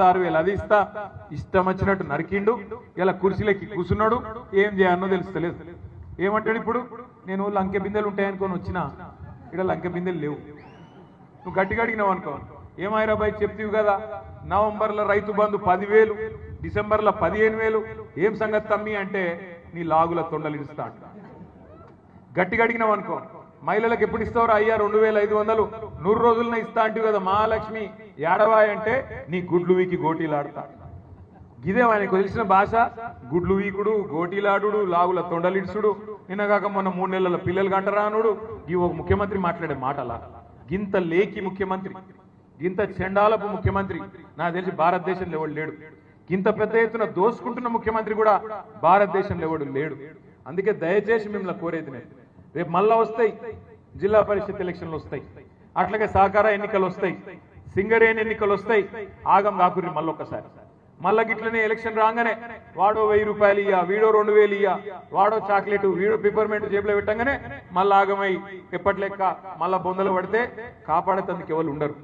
16,000 అది ఇస్తా ఇష్టం వచ్చినట్టు నరికిండు. ఇలా కుర్చీలకి కూర్చున్నాడు. ఏం చేయాలనో తెలుస్తలేదు. ఏమంటాడు ఇప్పుడు? నేను లంకె బిందెలు ఉంటాయనుకొని వచ్చినా, ఇక్కడ లంకె బిందెలు లేవు. నువ్వు గట్టిగా అడిగినావు అనుకో, ఏమైరాబాయ్ చెప్తీవి కదా, నవంబర్లో రైతు బంధు 10,000, డిసెంబర్లో 15,000, ఏం సంగతి తమ్మి అంటే నీ లాగుల తొండలు ఇస్తా అంట. గట్టిగా అడిగినావు అనుకో, మహిళలకు ఎప్పుడు ఇస్తావు అయ్యా 2,500, 100 రోజులనే ఇస్తా అంటివి కదా మహాలక్ష్మి ఏడవాయ్ అంటే నీ గుడ్లు వీకి గోటీలాడుతా. ఇదే ఆయనకు తెలిసిన భాష. గుడ్లు వీకుడు, గోటీలాడు, లాగుల తొండలిడుసుడు, నిన్నగాక మొన్న 3 నెలల పిల్లలు గంటరానుడు. ఈ ఒక ముఖ్యమంత్రి మాట్లాడే మాటలా? గింత లేకి ముఖ్యమంత్రి, గింత చెండాలపు ముఖ్యమంత్రి నాకు తెలిసి భారతదేశంలో ఎవడు లేడు. గింత పెద్ద ఎత్తున దోసుకుంటున్న ముఖ్యమంత్రి కూడా భారతదేశంలో ఎవడు లేడు. అందుకే దయచేసి మిమ్మల్ని కోరేది నేను, రేపు మళ్ళా వస్తాయి జిల్లా పరిషత్ ఎలక్షన్లు వస్తాయి, అట్లాగే సహకార ఎన్నికలు వస్తాయి, సింగరేణి ఎన్నికలు వస్తాయి. ఆగం కాకుర్రి మళ్ళొక్కసారి. మళ్ళా గిట్లనే ఎలక్షన్ రాగానే వాడో 1,000 రూపాయలు ఇయ్యా, వీడో 2,000 ఇయ్యా, వాడో చాక్లెట్, వీడో పిపర్మెంట్ జేబులో పెట్టంగానే మళ్ళా ఆగమై ఎప్పటి లెక్క మళ్ళా బొందలు పడితే కాపాడేందుకు ఎవరు ఉండరు.